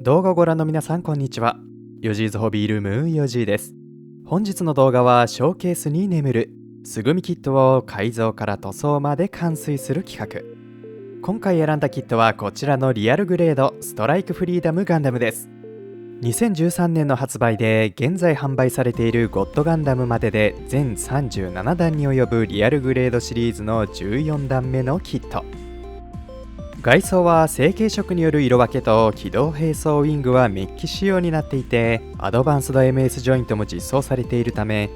動画をご覧の皆さんこんにちは。ヨジーズホビールームヨジーです。本日の動画はショーケースに眠るすぐみキットを改造から塗装まで完遂する企画。今回選んだキットはこちらのリアルグレードストライクフリーダムガンダムです。2013年の発売で現在販売されているゴッドガンダムまでで全37弾に及ぶリアルグレードシリーズの14弾目のキット。外装は成型色による色分けと軌道並走ウィングはメッキ仕様になっていて、アドバンスド MS ジョイントも実装されているため、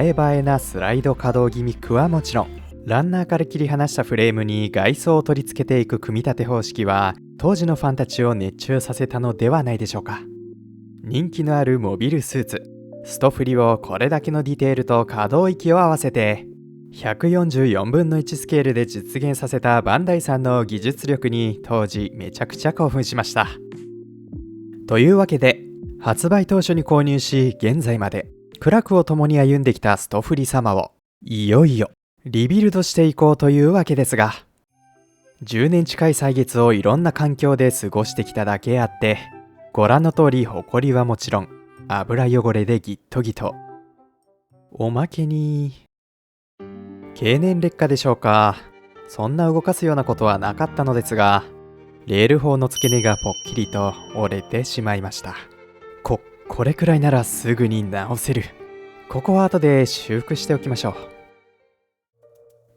映え映えなスライド可動ギミックはもちろん、ランナーから切り離したフレームに外装を取り付けていく組み立て方式は当時のファンたちを熱中させたのではないでしょうか。人気のあるモビルスーツストフリをこれだけのディテールと可動域を合わせて144分の1スケールで実現させたバンダイさんの技術力に当時めちゃくちゃ興奮しました。というわけで発売当初に購入し現在まで苦楽を共に歩んできたストフリ様をいよいよリビルドしていこうというわけですが、10年近い歳月をいろんな環境で過ごしてきただけあってご覧の通りホコリはもちろん油汚れでギットギト、おまけに経年劣化でしょうか。そんな動かすようなことはなかったのですが、レール砲の付け根がぽっきりと折れてしまいました。これくらいならすぐに直せる。ここは後で修復しておきましょう。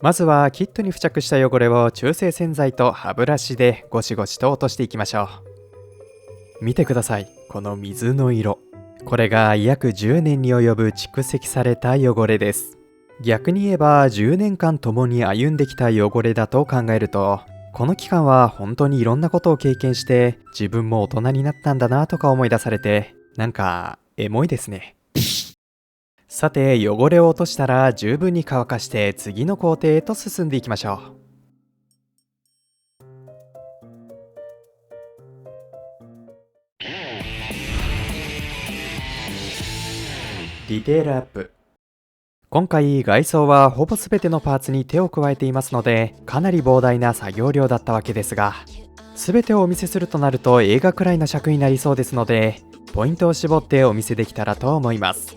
まずはキットに付着した汚れを中性洗剤と歯ブラシでゴシゴシと落としていきましょう。見てください、この水の色。これが約10年に及ぶ蓄積された汚れです。逆に言えば10年間共に歩んできた汚れだと考えると、この期間は本当にいろんなことを経験して自分も大人になったんだなとか思い出されて、なんかエモいですね。さて汚れを落としたら十分に乾かして次の工程へと進んでいきましょう。ディテールアップ。今回外装はほぼ全てのパーツに手を加えていますのでかなり膨大な作業量だったわけですが、全てをお見せするとなると映画くらいの尺になりそうですのでポイントを絞ってお見せできたらと思います。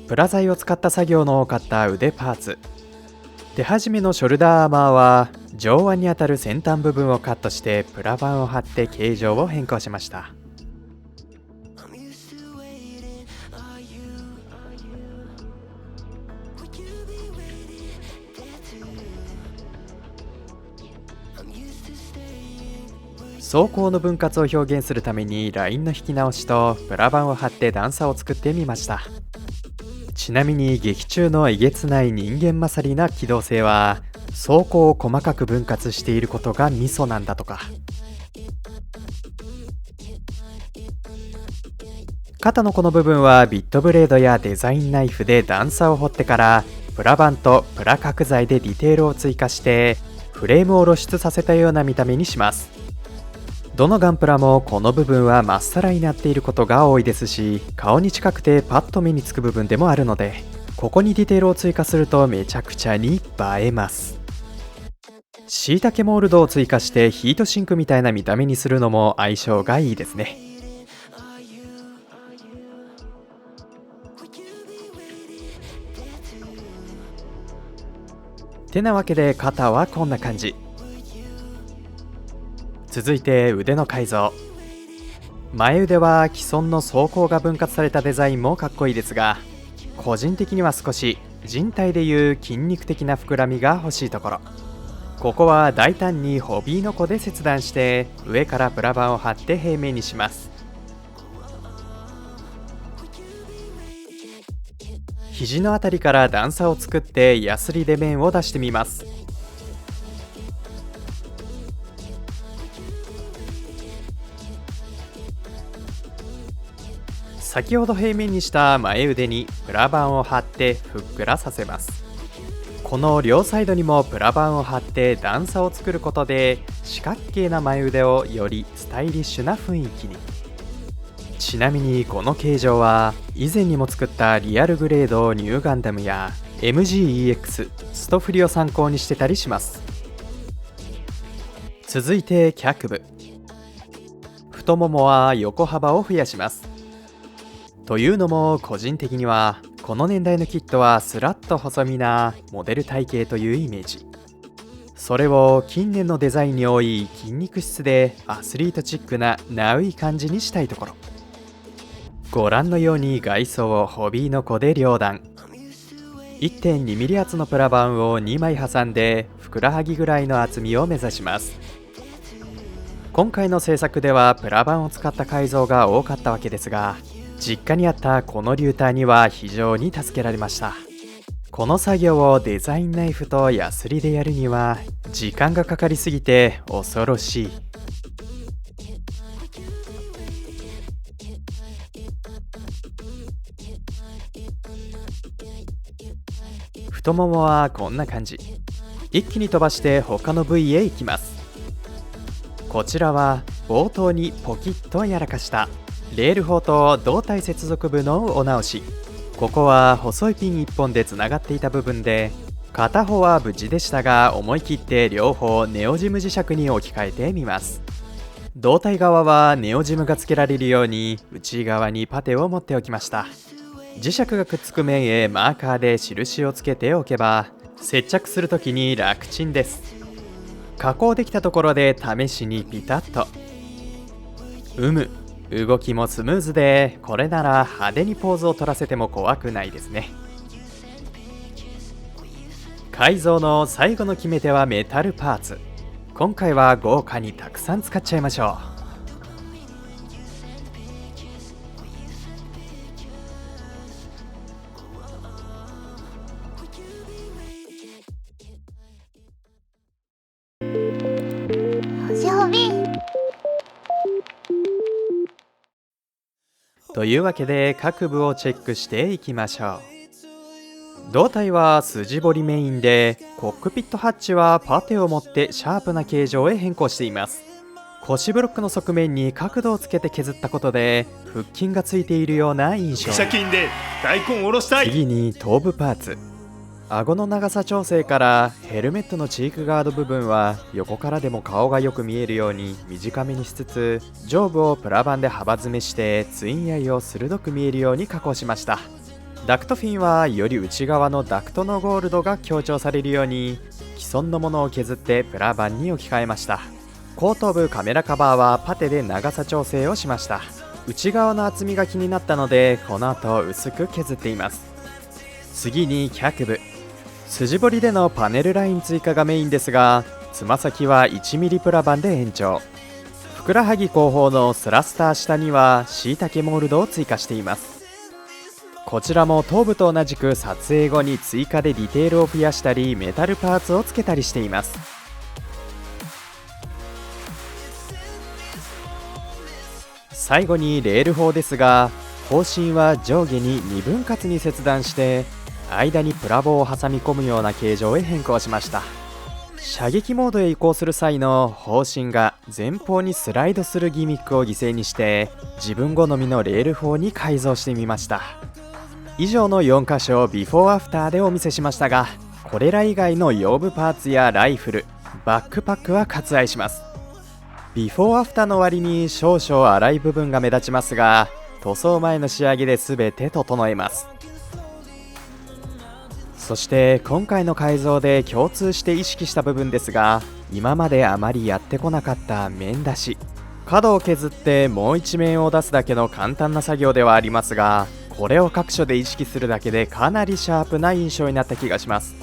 プラ材を使った作業の多かった腕パーツ。手始めのショルダーアーマーは上腕にあたる先端部分をカットしてプラ板を貼って形状を変更しました。装甲の分割を表現するためにラインの引き直しとプラ板を貼って段差を作ってみました。ちなみに劇中のえげつない人間勝りな機動性は装甲を細かく分割していることがミソなんだとか。肩のこの部分はビットブレードやデザインナイフで段差を掘ってからプラ板とプラ角材でディテールを追加してフレームを露出させたような見た目にします。どのガンプラもこの部分はまっさらになっていることが多いですし、顔に近くてパッと目につく部分でもあるので、ここにディテールを追加するとめちゃくちゃに映えます。椎茸モールドを追加してヒートシンクみたいな見た目にするのも相性がいいですね。てなわけで肩はこんな感じ。続いて腕の改造。前腕は既存の装甲が分割されたデザインもかっこいいですが、個人的には少し人体でいう筋肉的な膨らみが欲しいところ。ここは大胆にホビーノコで切断して上からプラ板を貼って平面にします。肘のあたりから段差を作ってヤスリで面を出してみます。先ほど平面にした前腕にプラ板を貼ってふっくらさせます。この両サイドにもプラ板を貼って段差を作ることで四角形な前腕をよりスタイリッシュな雰囲気に。ちなみにこの形状は以前にも作ったリアルグレードニューガンダムや MGEX ストフリを参考にしてたりします。続いて脚部。太ももは横幅を増やします。というのも個人的にはこの年代のキットはスラッと細身なモデル体型というイメージ。それを近年のデザインに多い筋肉質でアスリートチックなナウい感じにしたいところ。ご覧のように外装をホビーノコで両断。1.2mm 厚のプラ板を2枚挟んでふくらはぎぐらいの厚みを目指します。今回の制作ではプラ板を使った改造が多かったわけですが、実家にあったこのリューターには非常に助けられました。この作業をデザインナイフとヤスリでやるには時間がかかりすぎて恐ろしい。太ももはこんな感じ。一気に飛ばして他の部位へ行きます。こちらは冒頭にポキッとやらかしたレール砲と胴体接続部のお直し。ここは細いピン1本でつながっていた部分で、片方は無事でしたが思い切って両方ネオジム磁石に置き換えてみます。胴体側はネオジムがつけられるように内側にパテを持っておきました。磁石がくっつく面へマーカーで印をつけておけば接着するときに楽ちんです。加工できたところで試しにピタッと。動きもスムーズで、これなら派手にポーズを取らせても怖くないですね。改造の最後の決め手はメタルパーツ。今回は豪華にたくさん使っちゃいましょう。星ホビというわけで各部をチェックしていきましょう。胴体は筋彫りメインで、コックピットハッチはパテを持ってシャープな形状へ変更しています。腰ブロックの側面に角度をつけて削ったことで腹筋がついているような印象。借金で大根おろしたい。次に頭部パーツ。顎の長さ調整からヘルメットのチークガード部分は横からでも顔がよく見えるように短めにしつつ、上部をプラ板で幅詰めしてツインアイを鋭く見えるように加工しました。ダクトフィンはより内側のダクトのゴールドが強調されるように既存のものを削ってプラ板に置き換えました。後頭部カメラカバーはパテで長さ調整をしました。内側の厚みが気になったのでこの後薄く削っています。次に脚部。筋彫りでのパネルライン追加がメインですが、つま先は 1mm プラ板で延長。ふくらはぎ後方のスラスター下にはしいたけモールドを追加しています。こちらも頭部と同じく撮影後に追加でディテールを増やしたりメタルパーツをつけたりしています。最後にレール砲ですが、砲身は上下に2分割に切断して間にプラ棒を挟み込むような形状へ変更しました。射撃モードへ移行する際の砲身が前方にスライドするギミックを犠牲にして自分好みのレール砲に改造してみました。以上の4箇所をビフォーアフターでお見せしましたが、これら以外の腰部パーツやライフル、バックパックは割愛します。ビフォーアフターの割に少々粗い部分が目立ちますが、塗装前の仕上げで全て整えます。そして今回の改造で共通して意識した部分ですが、今まであまりやってこなかった面出し。角を削ってもう一面を出すだけの簡単な作業ではありますが、これを各所で意識するだけでかなりシャープな印象になった気がします。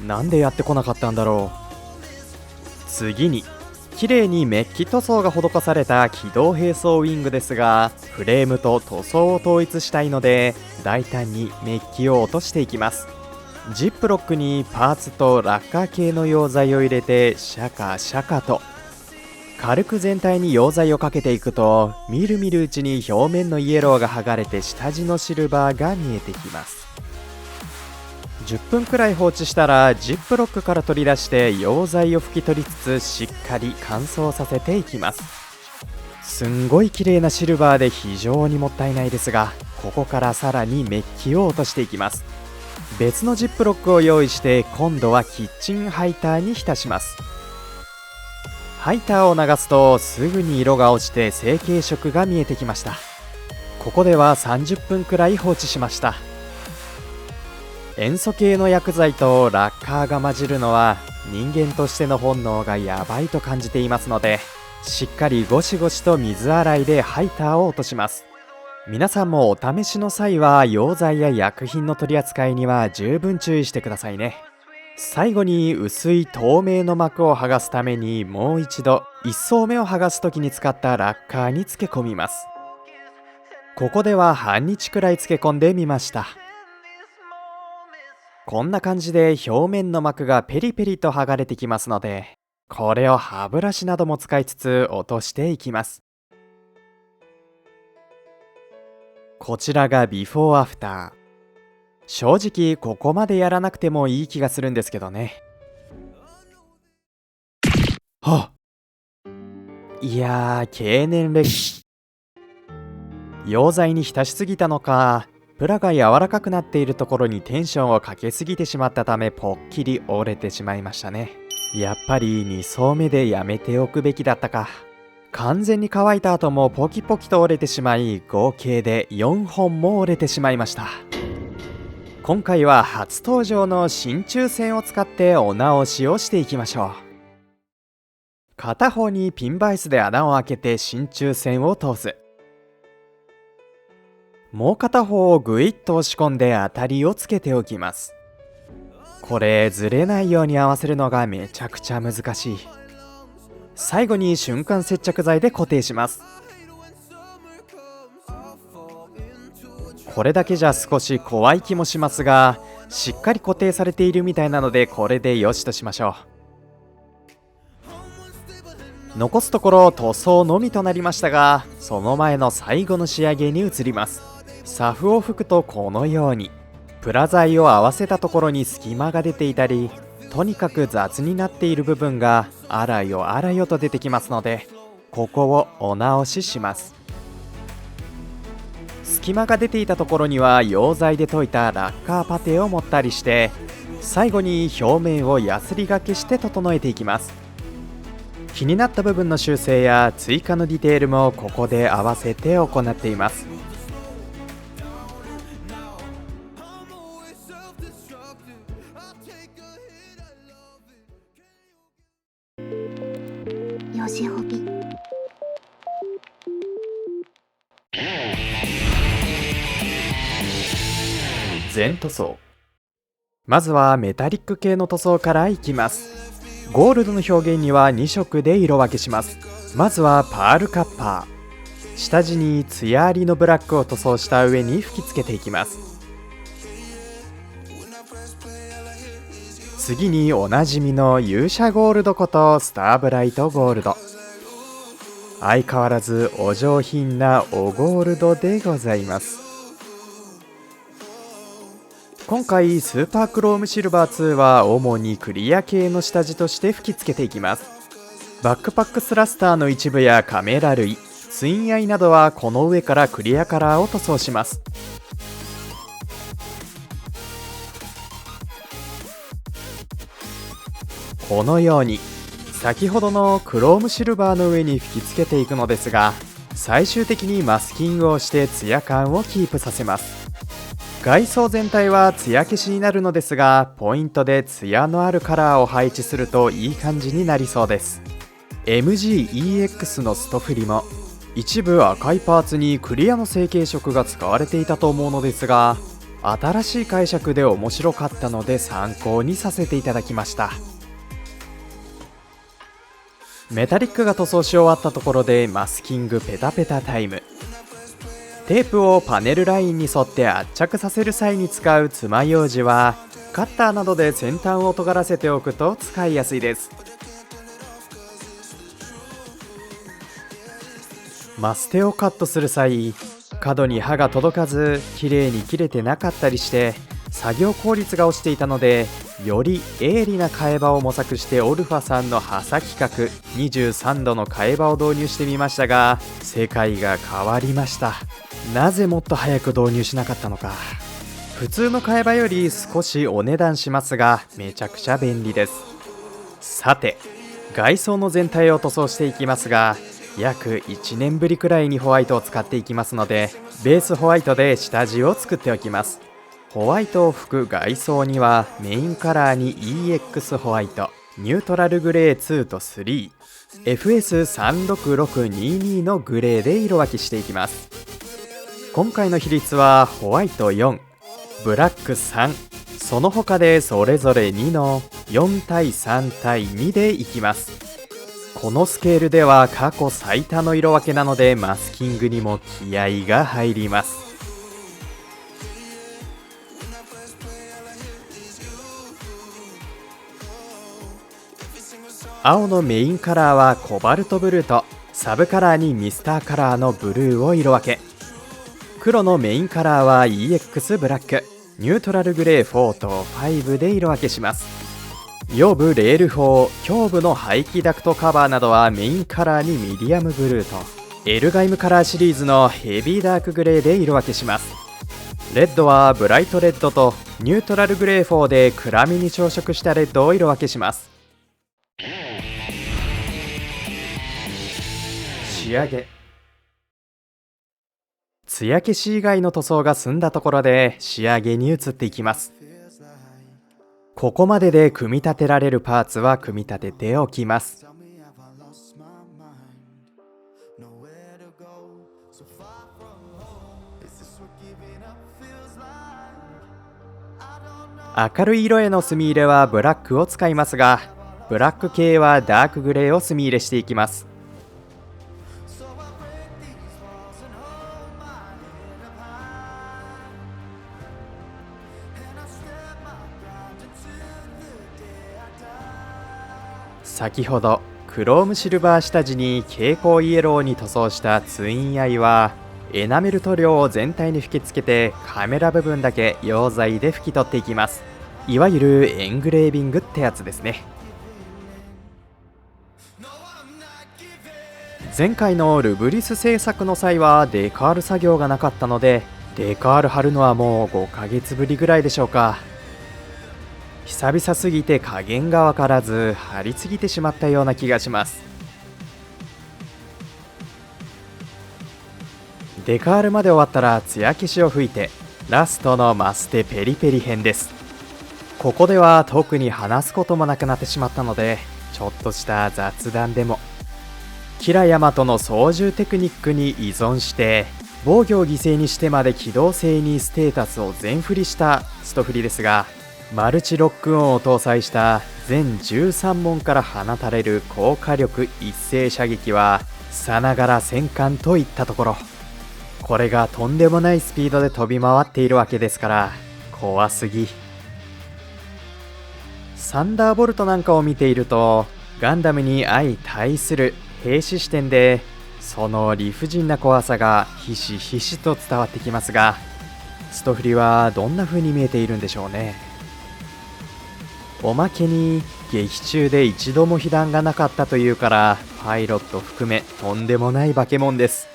なんでやってこなかったんだろう。次に綺麗にメッキ塗装が施された機動並走ウィングですが、フレームと塗装を統一したいので大胆にメッキを落としていきます。ジップロックにパーツとラッカー系の溶剤を入れてシャカシャカと軽く全体に溶剤をかけていくと、みるみるうちに表面のイエローが剥がれて下地のシルバーが見えてきます。10分くらい放置したらジップロックから取り出して溶剤を拭き取りつつしっかり乾燥させていきます。すんごい綺麗なシルバーで非常にもったいないですが、ここからさらにメッキを落としていきます。別のジップロックを用意して今度はキッチンハイターに浸します。ハイターを流すとすぐに色が落ちて成型色が見えてきました。ここでは30分くらい放置しました。塩素系の薬剤とラッカーが混じるのは人間としての本能がやばいと感じていますので、しっかりゴシゴシと水洗いでハイターを落とします。皆さんもお試しの際は溶剤や薬品の取り扱いには十分注意してくださいね。最後に薄い透明の膜を剥がすためにもう一度1層目を剥がす時に使ったラッカーに漬け込みます。ここでは半日くらい漬け込んでみました。こんな感じで表面の膜がペリペリと剥がれてきますので、これを歯ブラシなども使いつつ落としていきます。こちらがビフォーアフター。正直ここまでやらなくてもいい気がするんですけどね。はっ、いやー、経年劣化。溶剤に浸しすぎたのか、プラが柔らかくなっているところにテンションをかけすぎてしまったため、ぽっきり折れてしまいましたね。やっぱり2層目でやめておくべきだったか。完全に乾いた後もポキポキと折れてしまい、合計で4本も折れてしまいました。今回は初登場の真鍮線を使ってお直しをしていきましょう。片方にピンバイスで穴を開けて真鍮線を通す。もう片方をぐいっと押し込んで当たりをつけておきます。これずれないように合わせるのがめちゃくちゃ難しい。最後に瞬間接着剤で固定します。これだけじゃ少し怖い気もしますが、しっかり固定されているみたいなので、これでよしとしましょう。残すところ塗装のみとなりましたが、その前の最後の仕上げに移ります。サフを拭くとこのようにプラ材を合わせたところに隙間が出ていたり、とにかく雑になっている部分があらよあらよと出てきますので、ここをお直しします。隙間が出ていたところには溶剤で溶いたラッカーパテを持ったりして、最後に表面をヤスリがけして整えていきます。気になった部分の修正や追加のディテールもここで合わせて行っています。よしほび。全塗装。まずはメタリック系の塗装からいきます。ゴールドの表現には2色で色分けします。まずはパールカッパー。下地にツヤありのブラックを塗装した上に吹き付けていきます。次におなじみの勇者ゴールドことスターブライトゴールド。相変わらずお上品なおゴールドでございます。今回スーパークロームシルバー2は主にクリア系の下地として吹き付けていきます。バックパックスラスターの一部やカメラ類、ツインアイなどはこの上からクリアカラーを塗装します。このように先ほどのクロームシルバーの上に吹き付けていくのですが、最終的にマスキングをしてツヤ感をキープさせます。外装全体はツヤ消しになるのですが、ポイントでツヤのあるカラーを配置するといい感じになりそうです。 MGEX のストフリも一部赤いパーツにクリアの成型色が使われていたと思うのですが、新しい解釈で面白かったので参考にさせていただきました。メタリックが塗装し終わったところでマスキングペタペタタイム。テープをパネルラインに沿って圧着させる際に使う爪楊枝はカッターなどで先端を尖らせておくと使いやすいです。マステをカットする際、角に刃が届かず綺麗に切れてなかったりして作業効率が落ちていたので、より鋭利な替え刃を模索してオルファさんの刃先角23度の替え刃を導入してみましたが、世界が変わりました。なぜもっと早く導入しなかったのか。普通の替え刃より少しお値段しますが、めちゃくちゃ便利です。さて、外装の全体を塗装していきますが、約1年ぶりくらいにホワイトを使っていきますので、ベースホワイトで下地を作っておきます。ホワイトを吹く外装にはメインカラーに EX ホワイト、ニュートラルグレー2と3、FS36622 のグレーで色分けしていきます。今回の比率はホワイト4、ブラック3、その他でそれぞれ2の4対3対2でいきます。このスケールでは過去最多の色分けなので、マスキングにも気合が入ります。青のメインカラーはコバルトブルーと、サブカラーにミスターカラーのブルーを色分け。黒のメインカラーは EX ブラック、ニュートラルグレー4と5で色分けします。腰部レール砲、胸部の排気ダクトカバーなどはメインカラーにミディアムブルーと、エルガイムカラーシリーズのヘビーダークグレーで色分けします。レッドはブライトレッドとニュートラルグレー4で暗めに調色したレッドを色分けします。仕上げ。艶消し以外の塗装が済んだところで仕上げに移っていきます。ここまでで組み立てられるパーツは組み立てておきます。明るい色への墨入れはブラックを使いますが、ブラック系はダークグレーを墨入れしていきます。先ほどクロームシルバー下地に蛍光イエローに塗装したツインアイは、エナメル塗料を全体に吹き付けてカメラ部分だけ溶剤で拭き取っていきます。いわゆるエングレービングってやつですね。前回のルブリス製作の際はデカール作業がなかったので、デカール貼るのはもう5ヶ月ぶりぐらいでしょうか。久々すぎて加減が分からず貼りすぎてしまったような気がします。デカールまで終わったら艶消しを吹いて、ラストのマステペリペリ編です。ここでは特に話すこともなくなってしまったので、ちょっとした雑談でも。キラヤマトの操縦テクニックに依存して防御を犠牲にしてまで機動性にステータスを全振りしたスト振りですが、マルチロックオンを搭載した全13門から放たれる高火力一斉射撃はさながら戦艦といったところ。これがとんでもないスピードで飛び回っているわけですから怖すぎ。サンダーボルトなんかを見ていると、ガンダムに相対する兵士視点でその理不尽な怖さがひしひしと伝わってきますが、ストフリはどんな風に見えているんでしょうね。おまけに劇中で一度も被弾がなかったというから、パイロット含めとんでもない化け物です。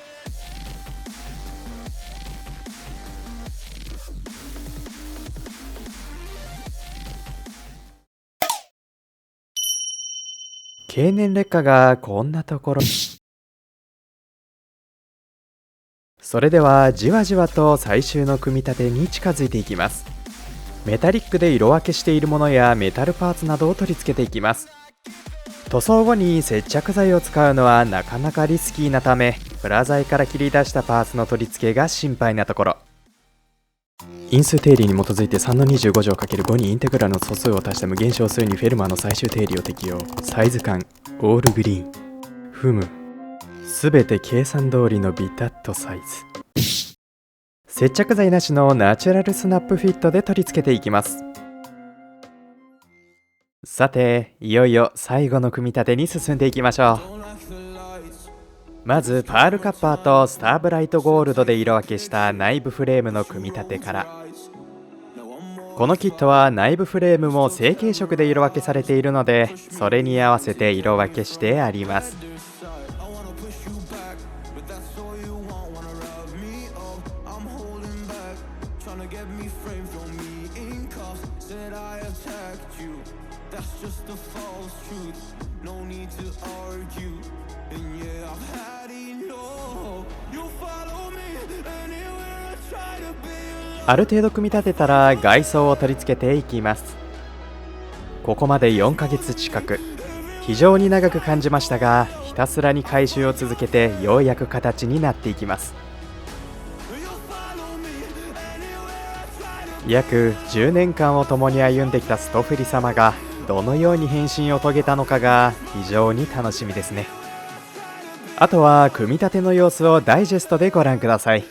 経年劣化がこんなところ。それではじわじわと最終の組み立てに近づいていきます。メタリックで色分けしているものやメタルパーツなどを取り付けていきます。塗装後に接着剤を使うのはなかなかリスキーなため、プラ材から切り出したパーツの取り付けが心配なところ。因数定理に基づいて3の25乗 ×5 にインテグラルの素数を足した無限小数にフェルマーの最終定理を適用。サイズ感オールグリーン。ふむ、すべて計算通りのビタッとサイズ。接着剤なしのナチュラルスナップフィットで取り付けていきます。さて、いよいよ最後の組み立てに進んでいきましょう。まずパールカッパーとスターブライトゴールドで色分けした内部フレームの組み立てから。このキットは内部フレームも成型色で色分けされているので、それに合わせて色分けしてあります。tryna get me framed, throw me in cuffs. Said I attacked you, that's just a false truth. No need to argue, and yeah, I've had enough. You follow me anywhere I try to be alone. ある程度組み立てたら外装を取り付けていきます。ここまで4ヶ月近く、非常に長く感じましたが、ひたすらに改修を続けてようやく形になっていきます。約10年間を共に歩んできたストフリ様がどのように変身を遂げたのかが非常に楽しみですね。あとは組み立ての様子をダイジェストでご覧ください。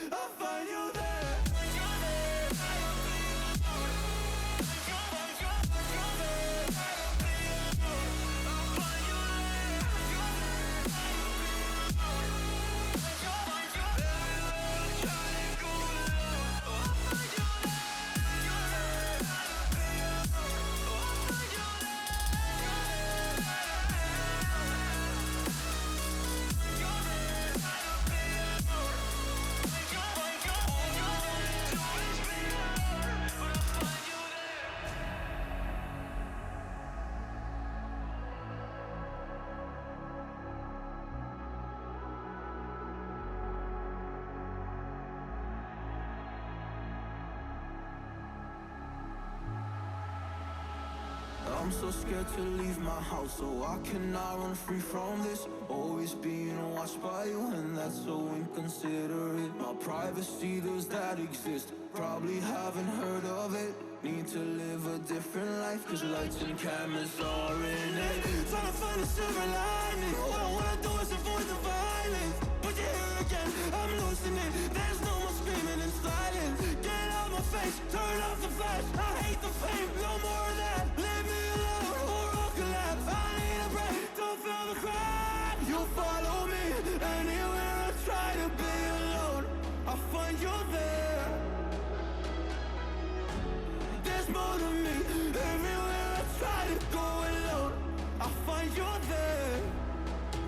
I'm so scared to leave my house, so I cannot run free from this. Always being watched by you, and that's so inconsiderate. My privacy, does that exist? Probably haven't heard of it. Need to live a different life, cause lights and cameras are in it. Trying to find a silver lining. All I wanna do is avoid the violence. But you're here again, I'm losing it. There's no more screaming in silence. Get out my face, turn off the flash. I hate the fame, no more of that. Leave me alone, or I'll collapse. I need a break, don't feel the crack. You follow me anywhere I try to be alone. I find you there. There's more to me. Everywhere I try to go alone, I find you there.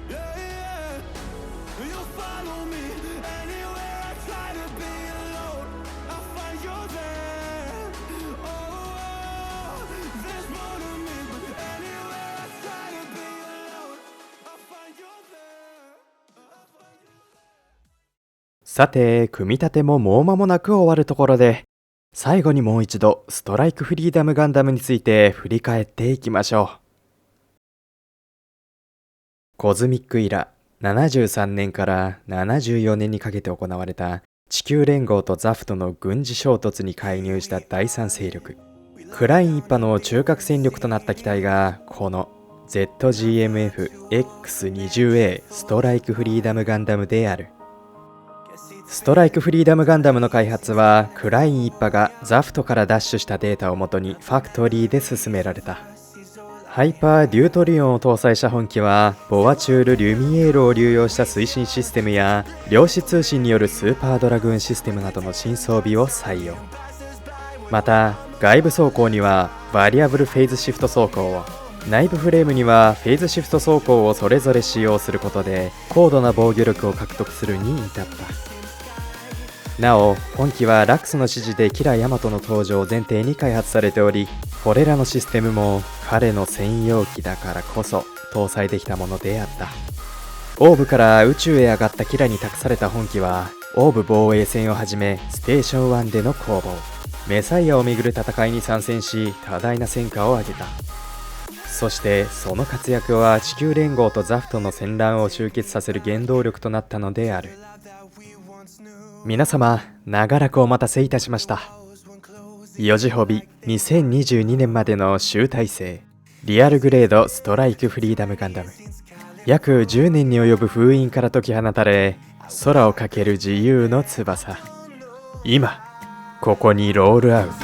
Yeah, yeah. You follow me anywhere I try to be alone, I find you there. Oh, there's more to me, but anywhere I try to be alone, I find you there. さて、組み立てももう間もなく終わるところで、最後にもう一度ストライクフリーダムガンダムについて振り返っていきましょう。コズミックイラ73年から74年にかけて行われた地球連合とザフトの軍事衝突に介入した第三勢力、クライン一派の中核戦力となった機体がこの ZGMF-X20A ストライクフリーダムガンダムである。ストライクフリーダムガンダムの開発はクライン一派がザフトから奪取したデータをもとにファクトリーで進められた。ハイパーデュートリオンを搭載した本機はボアチュール・リュミエールを流用した推進システムや量子通信によるスーパードラグーンシステムなどの新装備を採用。また外部装甲にはバリアブルフェーズシフト装甲を、内部フレームにはフェーズシフト装甲をそれぞれ使用することで高度な防御力を獲得するに至った。なお本機はラックスの指示でキラヤマトの登場を前提に開発されており、これらのシステムも彼の専用機だからこそ搭載できたものであった。オーブから宇宙へ上がったキラに託された本機はオーブ防衛戦をはじめステーション1での攻防、メサイアをめぐる戦いに参戦し多大な戦果を上げた。そしてその活躍は地球連合とザフトの戦乱を終結させる原動力となったのである。皆様長らくお待たせいたしました。4時ホビ2022年までの集大成リアルグレードストライクフリーダムガンダム、約10年に及ぶ封印から解き放たれ空をかける自由の翼、今ここにロールアウト。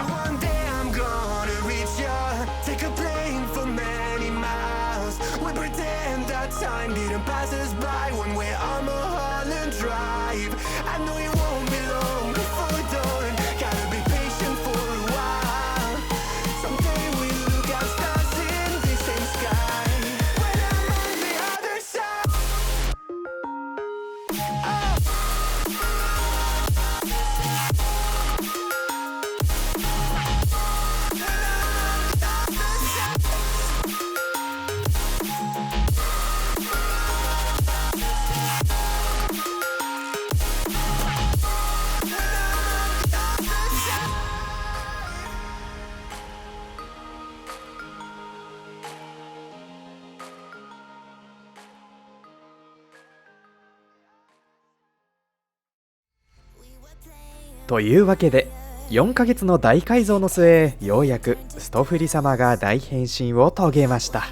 というわけで4ヶ月の大改造の末、ようやくストフリ様が大変身を遂げました。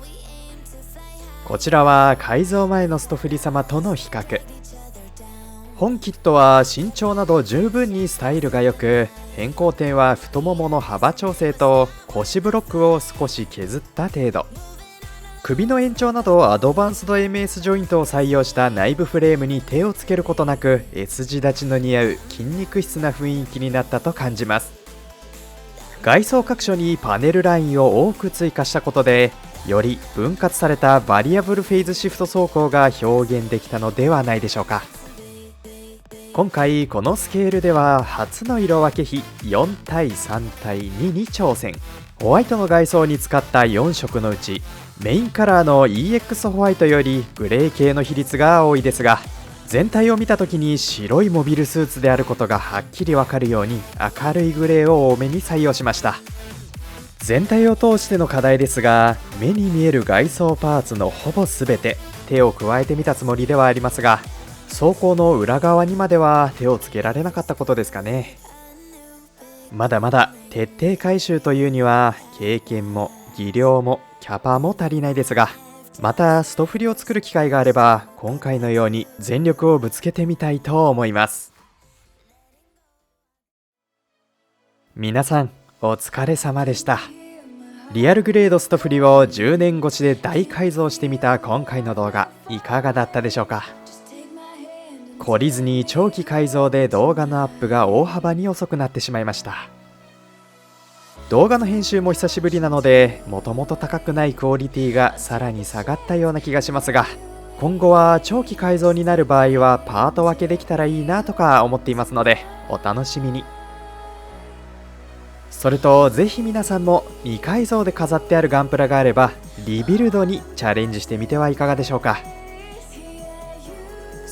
こちらは改造前のストフリ様との比較。本キットは身長など十分にスタイルが良く、変更点は太ももの幅調整と腰ブロックを少し削った程度。首の延長などアドバンスド MS ジョイントを採用した内部フレームに手をつけることなく S 字立ちの似合う筋肉質な雰囲気になったと感じます。外装各所にパネルラインを多く追加したことで、より分割されたバリアブルフェーズシフト走行が表現できたのではないでしょうか。今回このスケールでは初の色分け比4対3対2に挑戦。ホワイトの外装に使った4色のうちメインカラーの EX ホワイトよりグレー系の比率が多いですが、全体を見た時に白いモビルスーツであることがはっきりわかるように明るいグレーを多めに採用しました。全体を通しての課題ですが、目に見える外装パーツのほぼ全て手を加えてみたつもりではありますが、装甲の裏側にまでは手をつけられなかったことですかね。まだまだ徹底回収というには経験も技量もキャパも足りないですが、またストフリを作る機会があれば今回のように全力をぶつけてみたいと思います。皆さんお疲れ様でした。リアルグレードストフリを10年越しで大改造してみた今回の動画、いかがだったでしょうか。懲りずに長期改造で動画のアップが大幅に遅くなってしまいました。動画の編集も久しぶりなので、もともと高くないクオリティがさらに下がったような気がしますが、今後は長期改造になる場合はパート分けできたらいいなとか思っていますので、お楽しみに。それとぜひ皆さんも未改造で飾ってあるガンプラがあればリビルドにチャレンジしてみてはいかがでしょうか。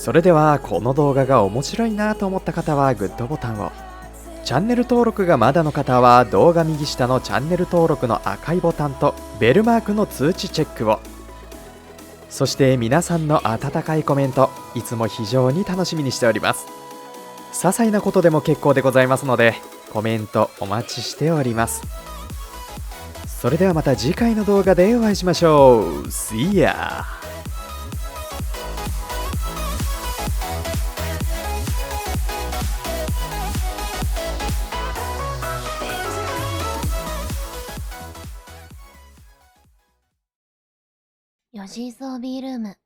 それではこの動画が面白いなと思った方はグッドボタンを、チャンネル登録がまだの方は動画右下のチャンネル登録の赤いボタンとベルマークの通知チェックを、そして皆さんの温かいコメント、いつも非常に楽しみにしております。些細なことでも結構でございますのでコメントお待ちしております。それではまた次回の動画でお会いしましょう。See ya! ヨジーゾービールーム